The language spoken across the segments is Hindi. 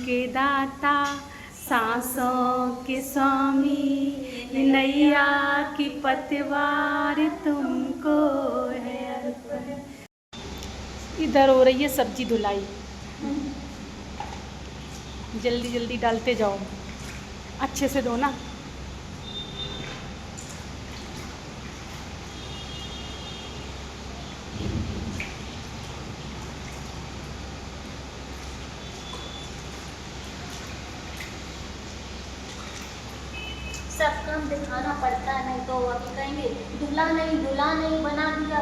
के दाता, सांसों के स्वामी, नैया की पतवार तुमको है अर्पण। इधर हो रही है सब्जी धुलाई, जल्दी जल्दी डालते जाओ, अच्छे से धो ना। सब काम दिखाना पड़ता है, नहीं तो अभी कहेंगे दूल्हा नहीं बना दिया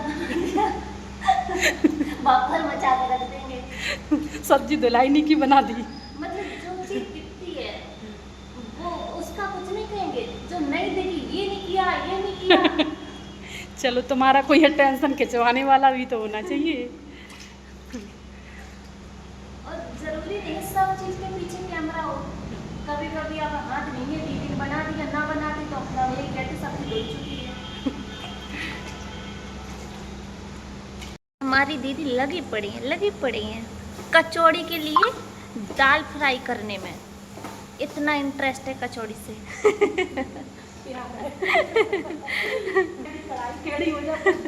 बापर मचा के रख देंगे। सब्जी धुलाई नहीं की बना दी। मतलब जो चीज दिखती है वो उसका कुछ नहीं कहेंगे, जो नहीं दिखी ये नहीं किया चलो तुम्हारा कोई टेंशन खिंचवाने वाला भी तो होना चाहिए। और जरूरी नहीं सब चीज के पीछे कैमरा हो। कभी कभी अब हाथ नहीं है, दीदी बना दिया, ना बना दी तो अपना यही कहते सब्जी धुल चुकी है। हमारी दीदी लगी पड़ी हैं कचौड़ी के लिए, दाल फ्राई करने में इतना इंटरेस्ट है कचौड़ी से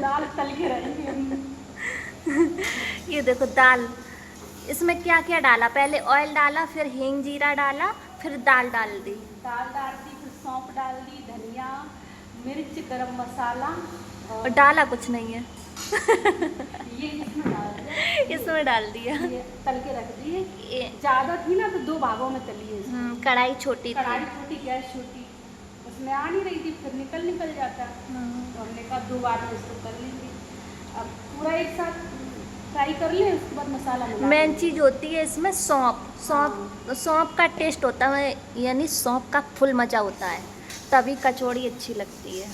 दाल तल के रहेंगे। ये देखो दाल, इसमें क्या क्या डाला, पहले ऑयल डाला, फिर हींग जीरा डाला, फिर दाल डाल दी, फिर सौंफ डाल दी, धनिया मिर्च गरम मसाला और डाला कुछ नहीं है ये इसमें डाल दिया, ये तल के रख दिए। ज़्यादा थी ना तो 2 भागों में तली है। कढ़ाई छोटी कढ़ाई छोटी, गैस छोटी, उसमें आ नहीं रही थी, फिर निकल जाता। तो हमने कहा 2 बार में इसको कर लेंगे। अब पूरा एक साथ फ्राई कर ले, उसके बाद मसाला मिला। मेन चीज़ होती है इसमें सौंफ का टेस्ट होता है, यानी सौंफ का फुल मज़ा होता है, तभी कचौड़ी अच्छी लगती है।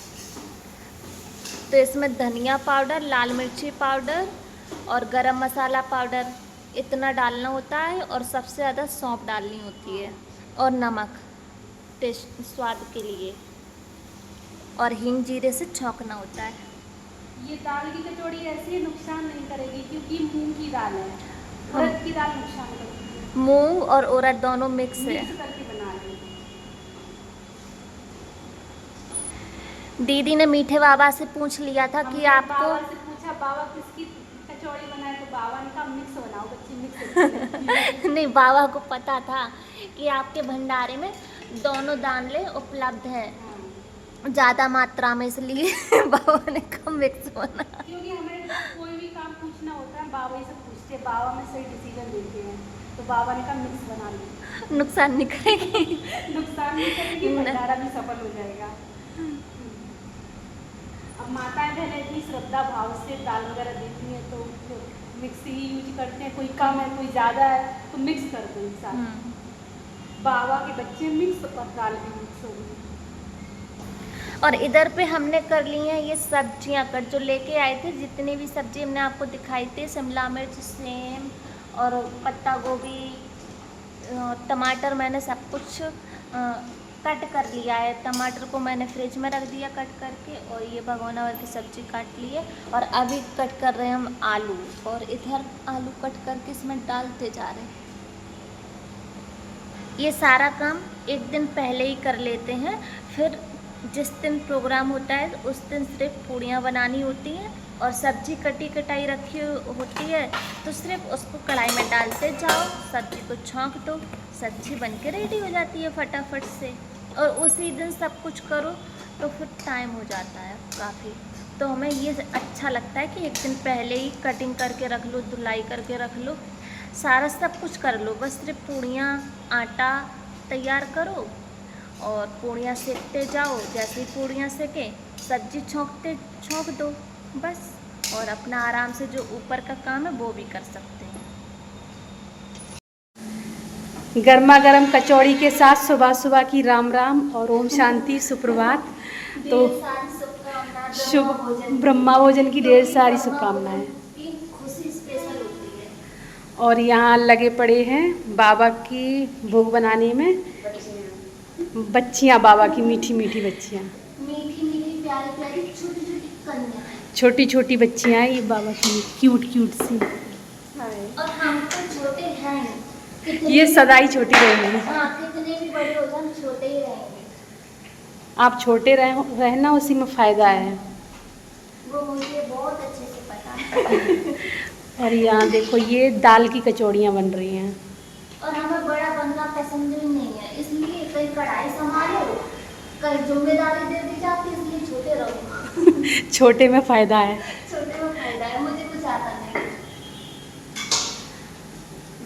तो इसमें धनिया पाउडर, लाल मिर्ची पाउडर और गरम मसाला पाउडर इतना डालना होता है, और सबसे ज़्यादा सौंफ डालनी होती है, और नमक टेस्ट स्वाद के लिए, और हींग जीरे से छौंकना होता है। ये दाल की कचौड़ी ऐसे नुकसान नहीं करेगी क्योंकि मूंग की दाल है, उड़द की दाल नुकसान करती है। मूंग और उड़द दोनों मिक्स है। करके बना लें। दीदी ने मीठे बाबा से पूछ लिया था कि आपको, बाबा से पूछा बाबा किसकी कचौड़ी बनाए, तो बाबा ने कहा मिक्स बनाओ, बच्ची मिक्स नहीं, बाबा को पता था कि आपके भंडारे में दोनों दालें उपलब्ध है ज़्यादा मात्रा में, इसलिए बाबा ने कहा मिक्स बना। क्योंकि हमें कोई भी काम पूछना होता है बाबा ही से पूछते हैं, बाबा में सही डिसीजन देते हैं, तो बाबा ने कहा मिक्स बना लो। नुकसान नहीं करेगी नुकसान नहीं करेगी, भंडारा भी सफल हो जाएगा। अब माताएं बहनें इतनी श्रद्धा भाव से दाल वगैरह देती हैं तो मिक्स ही यूज करते हैं, कोई कम है कोई ज़्यादा है तो मिक्स कर दो एक साथ। बाबा के बच्चे मिक्स और दाल भी मिक्स हो गई। और इधर पे हमने कर ली हैं ये सब्जियां कट, जो लेके आए थे जितनी भी सब्जी हमने आपको दिखाई थी, शिमला मिर्च, सेम और पत्ता गोभी, टमाटर, मैंने सब कुछ कट कर लिया है। टमाटर को मैंने फ्रिज में रख दिया कट करके, और ये भगोना भर की सब्जी काट ली है, और अभी कट कर रहे हैं हम आलू, और इधर आलू कट करके इसमें डालते जा रहे हैं। ये सारा काम एक दिन पहले ही कर लेते हैं, फिर जिस दिन प्रोग्राम होता है उस दिन सिर्फ पूड़ियाँ बनानी होती हैं, और सब्जी कटी कटाई रखी होती है, तो सिर्फ उसको कढ़ाई में डालते जाओ, सब्जी को छौंक दो, सब्जी बनके रेडी हो जाती है फटाफट से। और उसी दिन सब कुछ करो तो फिर टाइम हो जाता है काफ़ी। तो हमें ये अच्छा लगता है कि एक दिन पहले ही कटिंग करके रख लो, धुलाई करके रख लो, सारा सब कुछ कर लो, बस सिर्फ पूड़ियाँ आटा तैयार करो और पूड़ियाँ सेकते जाओ, जैसे ही पूड़ियाँ सेके सब्जी छौंक दो बस, और अपना आराम से जो ऊपर का काम है वो भी कर सकते हैं। गर्मा गर्म कचौड़ी के साथ सुबह सुबह की राम राम और ओम शांति सुप्रभात। तो शुभ ब्रह्मा भोजन की ढेर सारी शुभकामनाएं। खुशी स्पेशल होती है। और यहाँ लगे पड़े हैं बाबा की भोग बनाने में बच्चियाँ, बाबा की मीठी मीठी बच्चियाँ, मीठी मीठी प्यारी प्यारी छोटी छोटी कन्या, छोटी छोटी बच्चियाँ, ये बाबा की क्यूट क्यूट सी। और हम तो छोटे हैं ये सदा ही छोटी रहेंगी। हाँ, कितने भी बड़े हो जाए हम छोटे ही रहेंगे। आप छोटे रहना, उसी में फ़ायदा है। वो मुझे बहुत अच्छे से पता है। और यहाँ देखो ये दाल की कचौड़ियाँ बन रही हैं। और हमें बड़ा बनना पसंद भी नहीं है, इसलिए कहीं कढ़ाई संभालो, कहीं जिम्मेदारी दे दी जाती है, इसलिए छोटे रहो। छोटे में फ़ायदा है। छोटे में फायदा है, मुझे कुछ आता नहीं।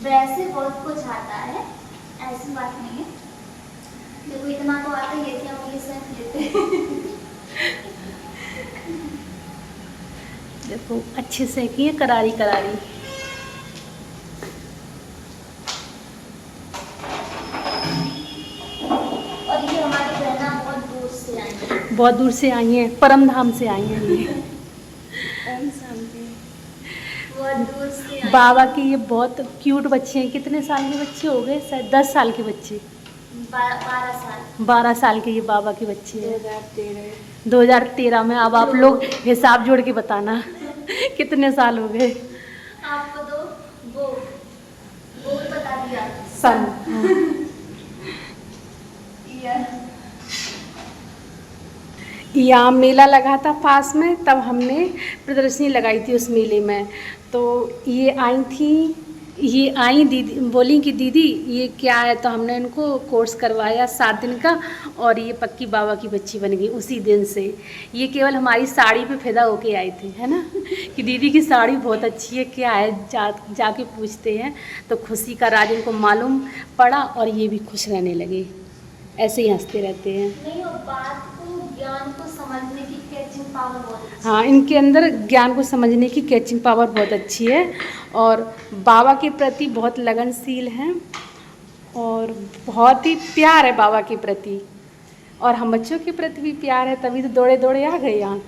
वैसे बहुत कुछ आता है, ऐसी बात नहीं है। देखो इतना तो आता ही है कि हम ये सब लेते हैं। देखो अच्छे से की है, करारी करारी। और ये हमारी बहना बहुत दूर से आई है। बहुत दूर से आई हैं, परम धाम से आई हैं ये। बहुत दूर से आई। बाबा के ये बहुत क्यूट बच्चे हैं। कितने साल के बच्चे हो गए? शायद 10 साल के बच्चे। 12 साल। 12 साल के ये बाबा के बच्चे हैं। 2013 में। अब आप लोग हिसाब जोड़ के बताना कितने साल हो गए। आपको तो वो बता दिया सन। यहाँ मेला लगा था पास में, तब हमने प्रदर्शनी लगाई थी उस मेले में। तो ये आई दीदी, बोली कि दीदी ये क्या है, तो हमने इनको कोर्स करवाया 7 दिन का, और ये पक्की बाबा की बच्ची बन गई उसी दिन से। ये केवल हमारी साड़ी पे फिदा होके आए थे, है ना, कि दीदी की साड़ी बहुत अच्छी है, क्या है, जाके पूछते हैं। तो खुशी का राज इनको मालूम पड़ा, और ये भी खुश रहने लगे, ऐसे ही हंसते रहते हैं। नहीं, और बात को, ज्ञान को समझने की कैचिंग पावर बहुत अच्छी है। हाँ, इनके अंदर ज्ञान को समझने की कैचिंग पावर बहुत अच्छी है, और बाबा के प्रति बहुत लगनशील हैं, और बहुत ही प्यार है बाबा के प्रति, और हम बच्चों के प्रति भी प्यार है, तभी तो दौड़े दौड़े आ गए यहाँ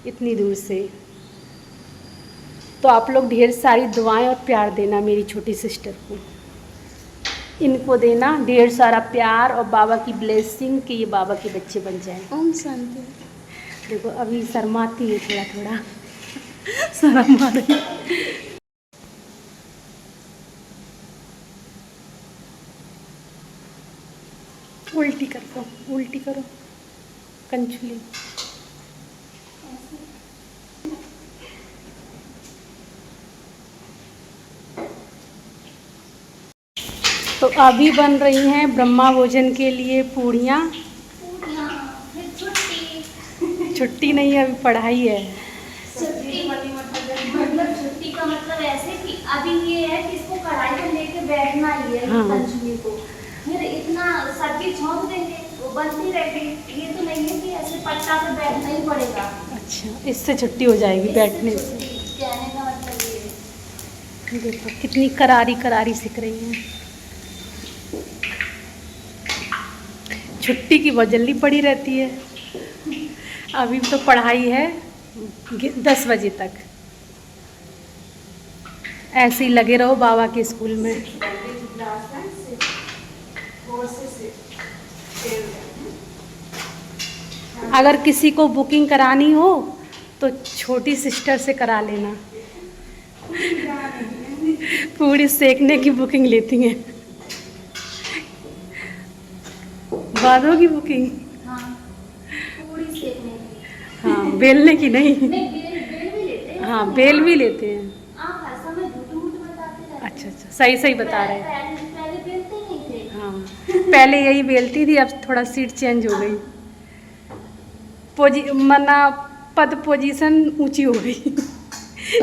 इतनी दूर से। तो आप लोग ढेर सारी दुआएं और प्यार देना मेरी छोटी सिस्टर को, इनको देना ढेर सारा प्यार और बाबा की ब्लेसिंग कि ये बाबा के बच्चे बन जाएं। ओम शांति। देखो अभी शर्माती है, थोड़ा थोड़ा शर्म आ रही है। उल्टी कर दो, उल्टी करो कंचुली। तो अभी बन रही हैं ब्रह्मा भोजन के लिए पूड़ियाँ। छुट्टी नहीं है, अभी पढ़ाई है। मतलब छुट्टी का मतलब ऐसे कि अभी ये है कि इसको कढ़ाई पे लेके बैठना ही है। हाँ। कंचुली को फिर इतना सब्जी छोंक देंगे, वो बनती रहेगी। ये तो नहीं है कि ऐसे पट्टा पे बैठना ही पड़ेगा। अच्छा, इससे छुट्टी हो जाएगी बैठने से। कहने का मतलब ये है। देखो कितनी करारी करारी सीख रही हैं। छुट्टी की बहुत जल्दी पड़ी रहती है। अभी तो पढ़ाई है 10 बजे तक। ऐसे ही लगे रहो बाबा के स्कूल में। अगर किसी को बुकिंग करानी हो तो छोटी सिस्टर से करा लेना। पूरी सेकने की बुकिंग लेती हैं। बादों की बुकिंग? हाँ, पूरी सेकने की। हाँ, बेलने की नहीं। नहीं, बेल भी लेते हैं। हाँ, बेल भी लेते हैं। आप हर समय झूठ बताते रहते हैं। अच्छा अच्छा, सही सही बता रहे हैं। पहले बेलते नहीं थे। हाँ, पहले यही बेलती थी, अब थोड़ा सीट चेंज हो गई। पद पोजीशन ऊंची हो गई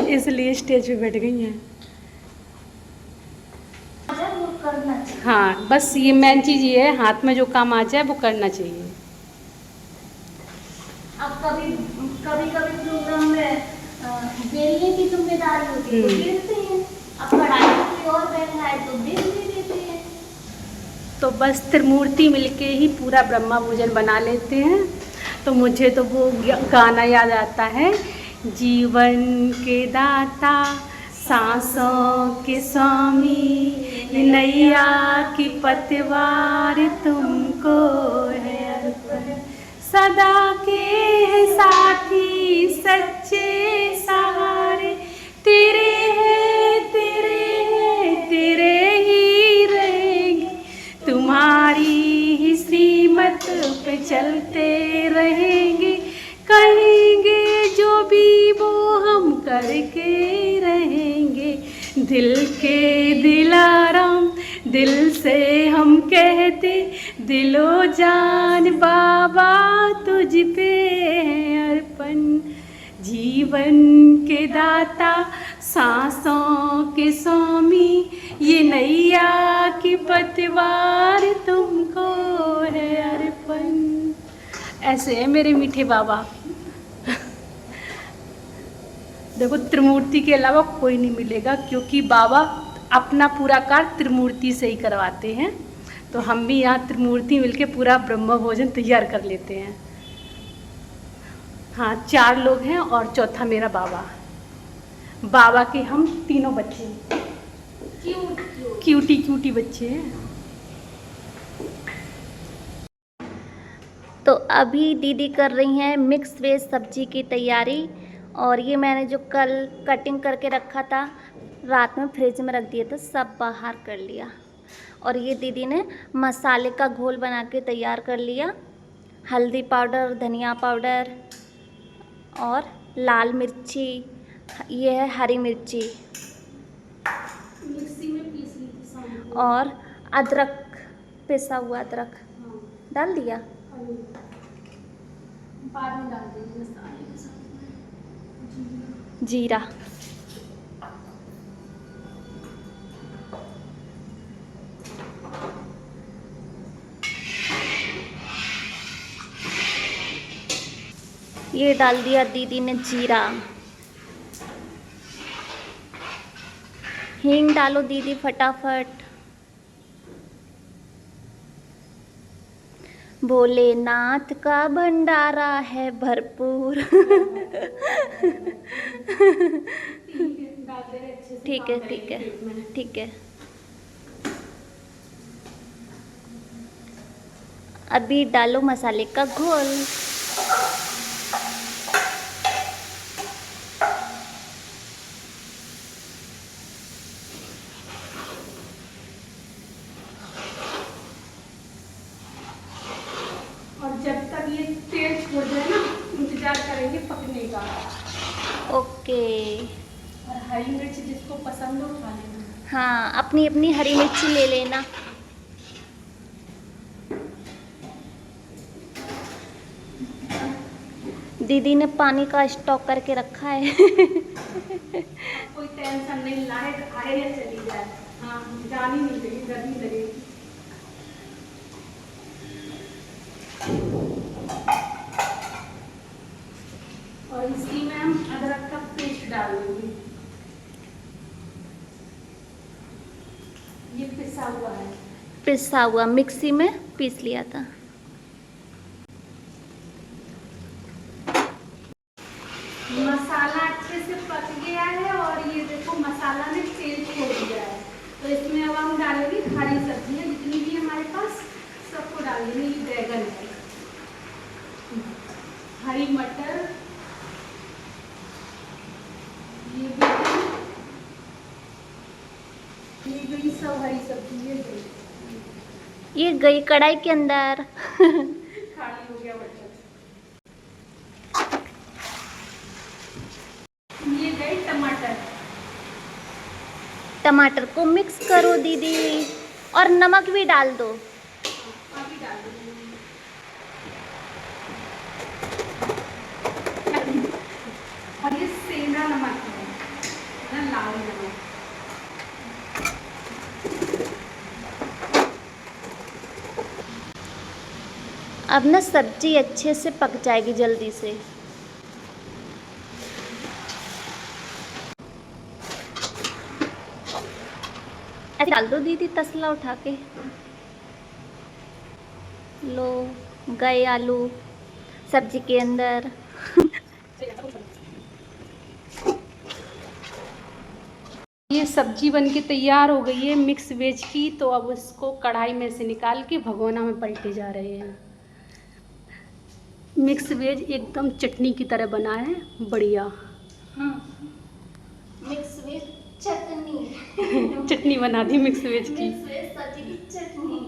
इसलिए स्टेज पे बैठ गई हैं। वो करना चाहिए। हाँ, बस ये मेन चीज़ ये है, हाथ में जो काम आ जाए वो करना चाहिए। अब कभी कभी प्रोग्राम में बेलने की जिम्मेदारी होती है, तो बेलते हैं। अब पढ़ाई में कोई और बैठ रहा है तो बेल भी देते हैं। तो बस त्रिमूर्ति मिलके ही पूरा ब्रह्मा भोजन बना लेते हैं। तो मुझे तो वो गाना याद आता है, जीवन के दाता सांसों के स्वामी, नैया की पतवार तुमको है अर्पण, सदा के साथी सच्चे सहारे, तेरे हैं तेरे ही रहे चलते रहेंगे, कहेंगे जो भी वो हम करके रहेंगे। दिल के दिलाराम दिल से हम कहते, दिलो जान बाबा तुझ पे है अर्पण। जीवन के दाता सांसों के स्वामी, ये नैया की पतवार तुमको है अर्पण। ऐसे है मेरे मीठे बाबा। देखो त्रिमूर्ति के अलावा कोई नहीं मिलेगा, क्योंकि बाबा अपना पूरा कार्य त्रिमूर्ति से ही करवाते हैं। तो हम भी यहाँ त्रिमूर्ति मिलके पूरा ब्रह्म भोजन तैयार कर लेते हैं। हाँ 4 लोग हैं और चौथा मेरा बाबा। बाबा के हम तीनों बच्चे हैं, क्यूटी बच्चे हैं। तो अभी दीदी कर रही हैं मिक्स वेज सब्जी की तैयारी। और ये मैंने जो कल कटिंग करके रखा था, रात में फ्रिज में रख दिया था, सब बाहर कर लिया। और ये दीदी ने मसाले का घोल बना के तैयार कर लिया। हल्दी पाउडर, धनिया पाउडर और लाल मिर्ची, ये है हरी मिर्ची मिक्सी में पीस ली थी शाम को। और अदरक, पिसा हुआ अदरक डाल दिया। बाद में डाल देंगे मसाले के साथ में जीरा। ये डाल दिया दीदी ने जीरा। हींग डालो दीदी फटाफट। भोलेनाथ का भंडारा है भरपूर। ठीक है ठीक है ठीक है। अभी डालो मसाले का घोल। और जब तक ये तेल छोड़ जाए ना, इंतजार करेंगे पकने का। ओके। और हरी मिर्च जिसको पसंद हो खा लेना। हाँ, अपनी अपनी हरी मिर्ची ले लेना। दीदी ने पानी का स्टॉक करके रखा है। कोई टेंशन नहीं, लाइट आए या चली जाए, हाँ जानी नहीं लगेगी, गर्मी लगेगी। और इसी में हम अदरक का पेस्ट डाल देंगे। ये पिसा हुआ है, पिसा हुआ मिक्सी में पीस लिया था। मसाला अच्छे से पक गया है और ये देखो मसाला ने तेल छोड़ दिया है। तो इसमें अब हम डालेंगे हरी सब्जियां जितनी भी हमारे पास, सबको डाल देंगे। ये बैगन है, हरी मटर, ये भी सब हरी सब्जी। ये गई कढ़ाई के अंदर। खाली हो गया बर्तन। ये गए टमाटर। टमाटर को मिक्स करो दीदी और नमक भी डाल दो। अभी डाल देंगे। और ये सेंधा नमक है ना, लाल नमक। अब ना सब्जी अच्छे से पक जाएगी जल्दी से। ऐसे डाल दो दीदी तसला उठा के। लो गए आलू सब्जी के अंदर। ये सब्जी बनके तैयार हो गई है मिक्स वेज की। तो अब उसको कढ़ाई में से निकाल के भगोना में पलटे जा रहे हैं। मिक्स वेज एकदम चटनी की तरह बना है, बढ़िया। मिक्स वेज चटनी। चटनी बना दी मिक्स वेज की। मिक्स वेज सब्जी की चटनी।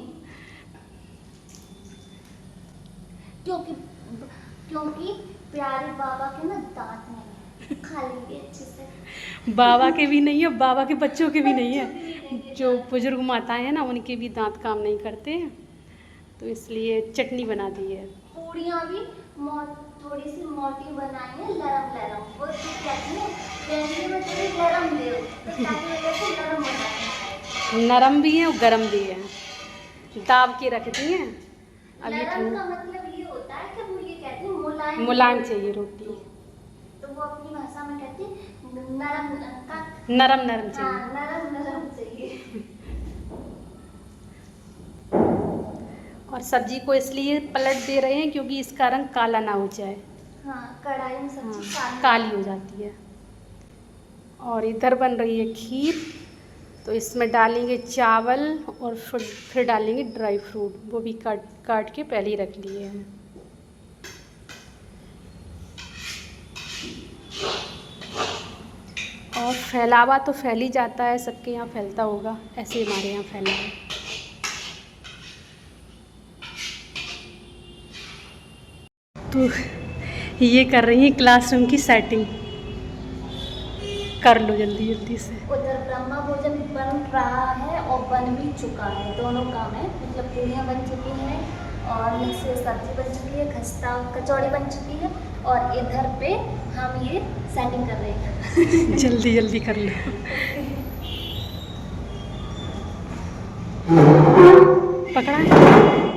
क्योंकि प्यारे बाबा के ना दांत नहीं है, खा लेंगे अच्छे से। बाबा के भी नहीं है, बाबा के बच्चों के भी नहीं बच्चों के भी नहीं है। है जो दांत। बुजुर्ग माताएं हैं ना, उनके भी दांत काम नहीं करते हैं, तो इसलिए चटनी बना दी है। पूड़ियाँ भी थोड़ी सी मोटी बनाई है, लरम लरम। वो तो कहती है लहंगे में थोड़ी लरम दे, तो ताकि मेरे को लरम बनाए। नरम भी है और गरम भी है, दाब के रखती हैं। अभी लरम ठंड, का मतलब ये होता है कि वो ये कहती है मुलायम मुलायम चाहिए रोटी, तो वो अपनी भाषा में कहती है नरम का। नरम नरम हाँ, चाहिए। नरम नरम चाहिए। और सब्जी को इसलिए पलट दे रहे हैं क्योंकि इसका रंग काला ना हो जाए। हाँ, कढ़ाई में सब्जी हाँ, काली हो जाती है। और इधर बन रही है खीर, तो इसमें डालेंगे चावल और फिर डालेंगे ड्राई फ्रूट, वो भी काट काट के पहले ही रख लिए हैं। और फैलावा तो फैल ही जाता है, सबके यहाँ फैलता होगा, ऐसे हमारे यहाँ फैला है। तो ये कर रही है क्लासरूम की सेटिंग, कर लो जल्दी जल्दी से। उधर ब्रह्मा भोजन बन रहा है और बन भी चुका है, दोनों काम है। मतलब पूड़ियाँ बन चुकी हैं और मिक्स सब्जी बन चुकी है, खस्ता कचौड़ी बन चुकी है, और इधर पे हम ये सेटिंग कर रहे हैं। जल्दी जल्दी कर लो। पकड़ा है?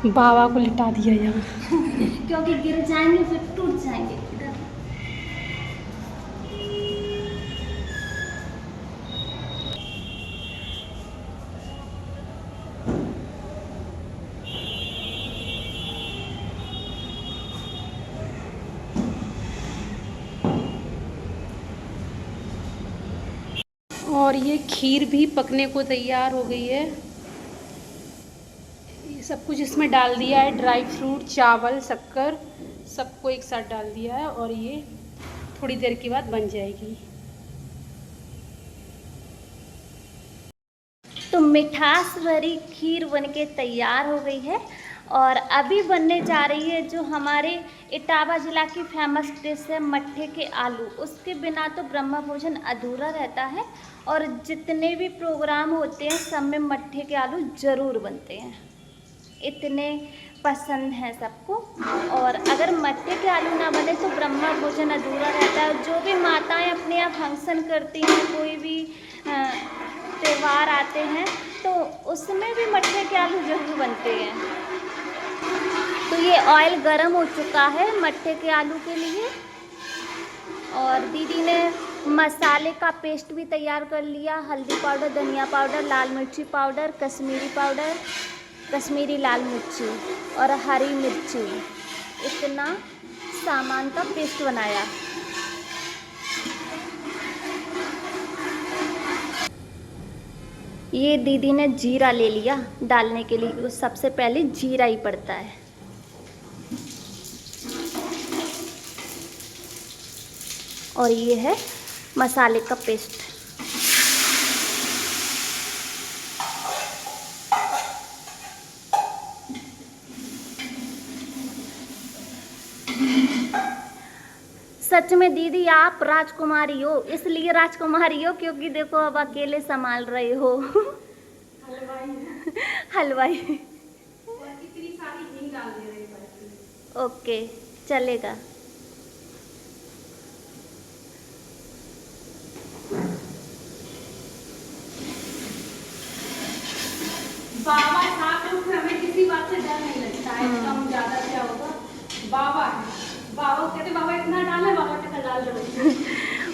बाबा को लिटा दिया यहाँ। क्योंकि गिर जाएंगे फिर टूट जाएंगे। इधर और ये खीर भी पकने को तैयार हो गई है। ये सब कुछ इसमें डाल दिया है, ड्राई फ्रूट, चावल, शक्कर, सबको एक साथ डाल दिया है, और ये थोड़ी देर के बाद बन जाएगी। तो मिठास भरी खीर बनके तैयार हो गई है, और अभी बनने जा रही है जो हमारे इटावा ज़िला की फेमस डिश है मट्ठे के आलू। उसके बिना तो ब्रह्मा भोजन अधूरा रहता है, और जितने भी प्रोग्राम होते हैं सब में मट्ठे के आलू ज़रूर बनते हैं, इतने पसंद हैं सबको। और अगर मट्ठे के आलू ना बने तो ब्रह्मा भोजन अधूरा रहता है। जो भी माताएं अपने यहाँ फंक्शन करती हैं, कोई भी त्यौहार आते हैं, तो उसमें भी मट्ठे के आलू ज़रूर बनते हैं। तो ये ऑयल गरम हो चुका है मट्ठे के आलू के लिए, और दीदी ने मसाले का पेस्ट भी तैयार कर लिया। हल्दी पाउडर, धनिया पाउडर, लाल मिर्ची पाउडर, कश्मीरी पाउडर, कश्मीरी लाल मिर्ची और हरी मिर्ची, इतना सामान का पेस्ट बनाया। ये दीदी ने जीरा ले लिया डालने के लिए, सबसे पहले जीरा ही पड़ता है। और ये है मसाले का पेस्ट। सच में दीदी आप राजकुमारी हो, इसलिए राजकुमारी हो क्योंकि देखो अब अकेले संभाल रहे हो। हलवाई। इतनी सारी हींग डाल दे रहे हैं। ओके, चलेगा। बाबा साथ में, फिर हमें किसी बात से डर नहीं लगता है, कम ज्यादा क्या होगा। बाबा है, बाबा कहते बाबा इतना डाले, बाबा कितना डाल दो।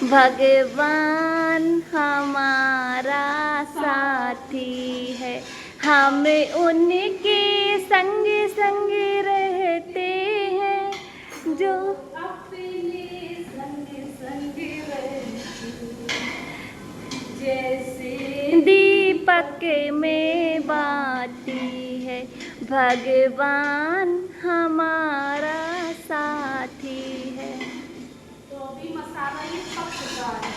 भगवान हमारा साथी है, हम उनके संग संग रहते हैं, जो अपने संग संग रहते जैसे दीपक में बाती है। भगवान हमारा साथी है। तो अभी मसाला ये पक चुका है,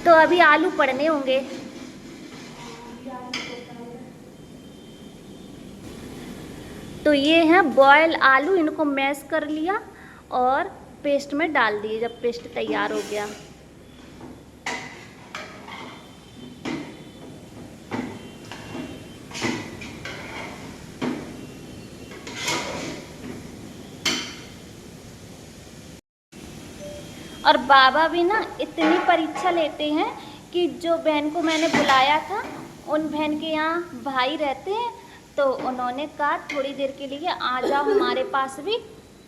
तो अभी आलू पड़ने होंगे। तो ये हैं बॉयल आलू, इनको मैश कर लिया और पेस्ट में डाल दिए जब पेस्ट तैयार हो गया। और बाबा भी ना इतनी परीक्षा लेते हैं कि जो बहन को मैंने बुलाया था, उन बहन के यहाँ भाई रहते हैं, तो उन्होंने कहा थोड़ी देर के लिए आ जाओ हमारे पास भी,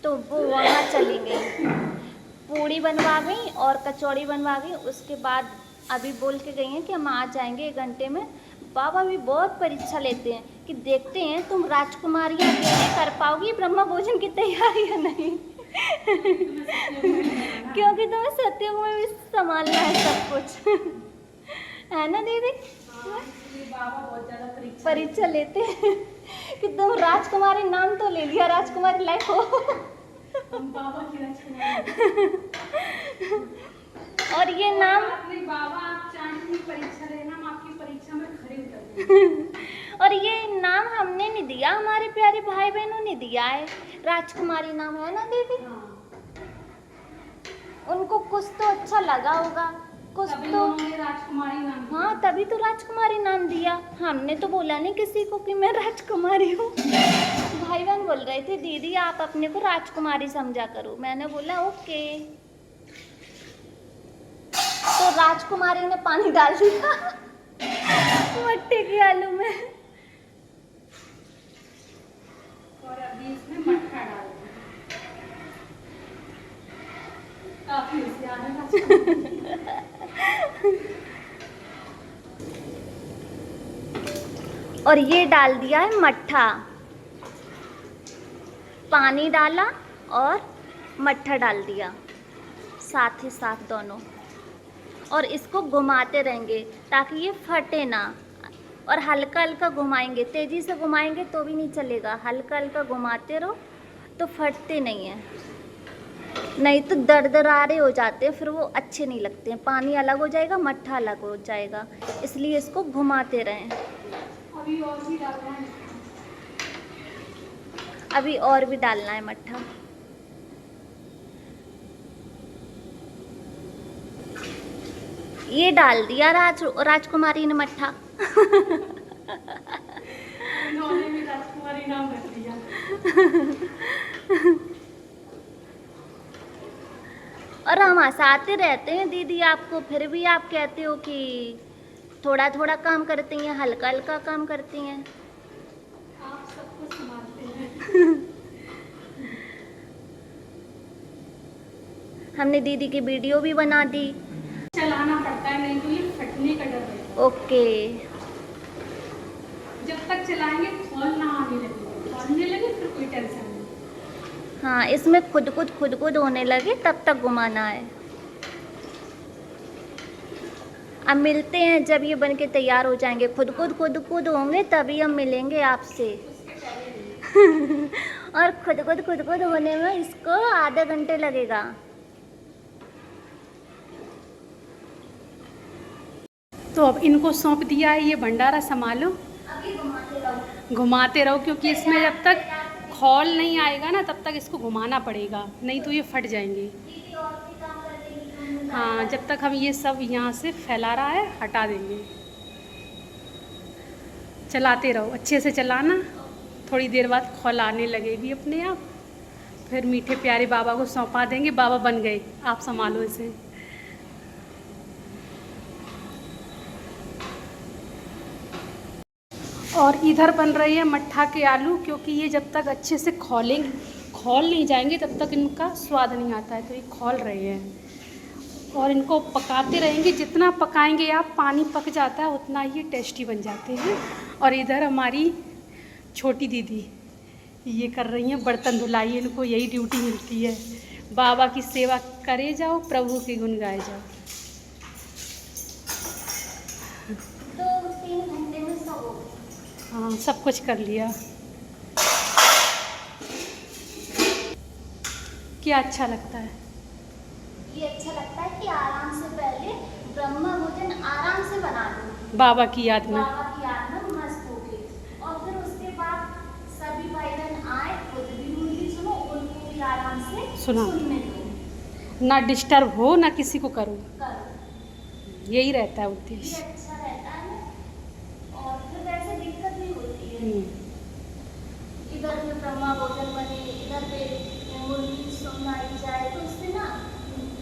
तो वो वहाँ चली गई। पूड़ी बनवा गई और कचौड़ी बनवा गई। उसके बाद अभी बोल के गई हैं कि हम आ जाएंगे 1 घंटे में। बाबा भी बहुत परीक्षा लेते हैं कि देखते हैं तुम राजकुमारियाँ अकेले कर पाओगी ब्रह्मा भोजन की तैयारी या नहीं। क्योंकि तुम्हें सत्युग में भी संभालना है सब कुछ। है ना दीदी? बाबा बहुत ज्यादा परीक्षा लेते हैं कि तुम राजकुमारी, नाम तो ले लिया, राजकुमारी लायक हो। हम बाबा की राजकुमारी। और ये नाम अपने बाबा, आप चाहें परीक्षा लेना, हम आपकी परीक्षा में खड़े उतरेंगे। और ये नाम हमने नहीं दिया, हमारे प्यारे भाई बहनों ने दिया है। राजकुमारी नाम है ना दीदी? उनको कुछ तो अच्छा लगा होगा, कुछ तो राजकुमारी नाम। हाँ, तभी तो राजकुमारी नाम दिया। हमने तो बोला नहीं किसी को कि मैं राजकुमारी हूँ। भाई बहन बोल रहे थे दीदी आप अपने को राजकुमारी समझा करो। मैंने बोला ओके। तो राजकुमारी ने पानी डाल दिया मट्टी के आलू में, और अभी इसमें मट्ठा डाल दिया। काफी होशियार है राजकुमारी। और ये डाल दिया है मट्ठा। पानी डाला और मट्ठा डाल दिया साथ ही साथ दोनों, और इसको घुमाते रहेंगे ताकि ये फटे ना। और हल्का हल्का घुमाएंगे, तेज़ी से घुमाएंगे तो भी नहीं चलेगा, हल्का हल्का घुमाते रहो तो फटते नहीं हैं, नहीं तो दरदरारे हो जाते हैं, फिर वो अच्छे नहीं लगते हैं। पानी अलग हो जाएगा, मट्ठा अलग हो जाएगा, इसलिए इसको घुमाते रहें। अभी और भी डालना है, अभी और भी डालना है मट्ठा। ये डाल दिया राजकुमारी ने मट्ठा। उन्होंने भी राजकुमारी नाम रख दिया। और हम हंसाते रहते हैं दीदी आपको, फिर भी आप कहते हो कि थोड़ा थोड़ा काम करती हैं, हल्का हल्का काम करती हैं। आप सब कुछ संभालते हैं। हमने दीदी की वीडियो भी बना दी। चलाना पड़ता है, नहीं तो ये फटने का डर रहता है। ओके। जब तक चलाएंगे खोल ना आने लगे, खोलने लगे फिर कोई टेंशन नहीं। हाँ, इसमें खुद होने लगे तब तक घुमाना है। अब मिलते हैं जब ये बन के तैयार हो जाएंगे। खुद होंगे तभी हम मिलेंगे आपसे। और खुद होने में इसको आधे घंटे लगेगा। तो अब इनको सौंप दिया है, ये भंडारा संभालो, अभी घुमाते रहो, क्योंकि इसमें जब तक खौल नहीं आएगा ना तब तक इसको घुमाना पड़ेगा, नहीं तो ये फट जाएंगे। हाँ, जब तक हम ये सब यहाँ से फैला रहा है हटा देंगे। चलाते रहो, अच्छे से चलाना, थोड़ी देर बाद खौल आने लगेगी अपने आप, फिर मीठे प्यारे बाबा को सौंपा देंगे। बाबा बन गए, आप संभालो इसे। और इधर बन रही है मट्ठा के आलू, क्योंकि ये जब तक अच्छे से खौल नहीं जाएंगे तब तक इनका स्वाद नहीं आता है, तो ये खौल रहे हैं। और इनको पकाते रहेंगे, जितना पकाएंगे आप, पानी पक जाता है उतना ये टेस्टी बन जाते हैं। और इधर हमारी छोटी दीदी ये कर रही हैं बर्तन धुलाई, इनको यही ड्यूटी मिलती है, बाबा की सेवा करे जाओ, प्रभु के गुण गाए जाओ। 2-3 घंटे में सब हो गया। हाँ, सब कुछ कर लिया। क्या अच्छा लगता है? ये अच्छा लगता है कि आराम से पहले ब्रह्मा भोजन आराम से बना लो, बाबा की याद में। बाबा की याद में मस्त हो गई, और फिर उसके बाद सभी भाई बहन सुना, सुनने दो, ना डिस्टर्ब हो ना किसी को करो, करो। यही रहता है ये उद्देश्य। अच्छा रहता है और फिर वैसे दिक्कत नहीं होती है। इधर में ब्रह्मा भोजन बने, इधर पे मुर्गी सुनाई जाए तो उससे ना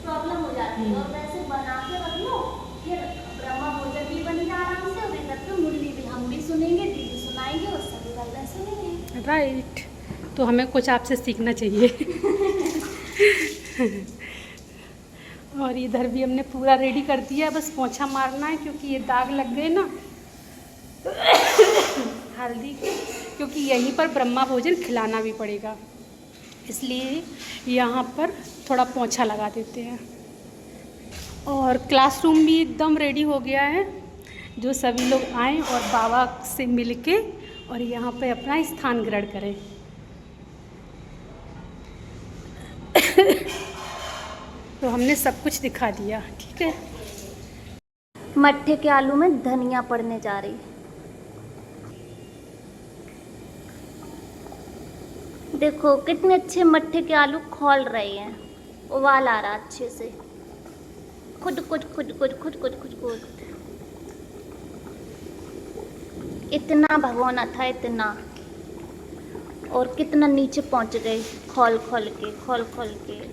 प्रॉब्लम हो जाती है। और वैसे बना के रख लो, फिर ब्रह्मा भोजन भी बनेगा आराम से, और इधर पे मुरली भी हम भी सुनेंगे, दीदी सुनाएंगे और सभी भाई सुनेंगे। राइट, तो हमें कुछ आपसे सीखना चाहिए। और इधर भी हमने पूरा रेडी कर दिया, बस पोंछा मारना है क्योंकि ये दाग लग गए ना हल्दी के, क्योंकि यहीं पर ब्रह्मा भोजन खिलाना भी पड़ेगा, इसलिए यहाँ पर थोड़ा पोंछा लगा देते हैं। और क्लासरूम भी एकदम रेडी हो गया है, जो सभी लोग आएँ और बाबा से मिलके और यहाँ पे अपना स्थान ग्रहण करें। तो हमने सब कुछ दिखा दिया, ठीक है। मट्ठे के आलू में धनिया पड़ने जा रही। देखो कितने अच्छे मट्ठे के आलू खौल रहे हैं, उबाल आ रहा अच्छे से, खुद खुद खुद खुद खुद खुद खुद खुद। इतना भगोना था, इतना, और कितना नीचे पहुंच गए खोल खोल के, खोल खोल के।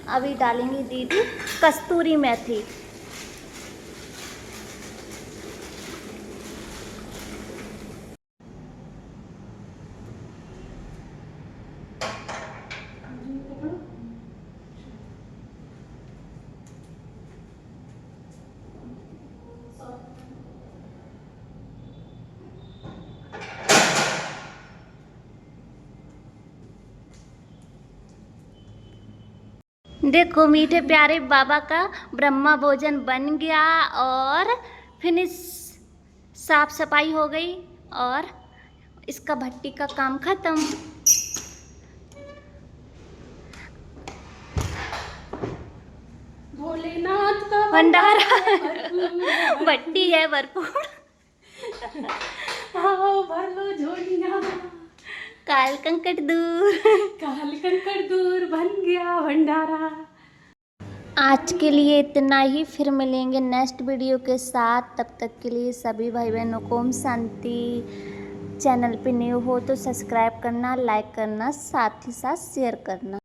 अभी डालेंगी दीदी कस्तूरी मेथी। देखो मीठे प्यारे बाबा का ब्रह्मा भोजन बन गया और फिनिश, साफ सफाई हो गई और इसका भट्टी का काम खत्म। भोलेनाथ का भंडारा भरपूर, भट्टी है भरपूर। आओ भर लो झोलियाँ, काल कंकड़ दूर। काल कंकड़ दूर, बन गया भंडारा। आज के लिए इतना ही, फिर मिलेंगे नेक्स्ट वीडियो के साथ। तब तक के लिए सभी भाई बहनों को ओम शांति। चैनल पे न्यू हो तो सब्सक्राइब करना, लाइक करना, साथ ही साथ शेयर करना।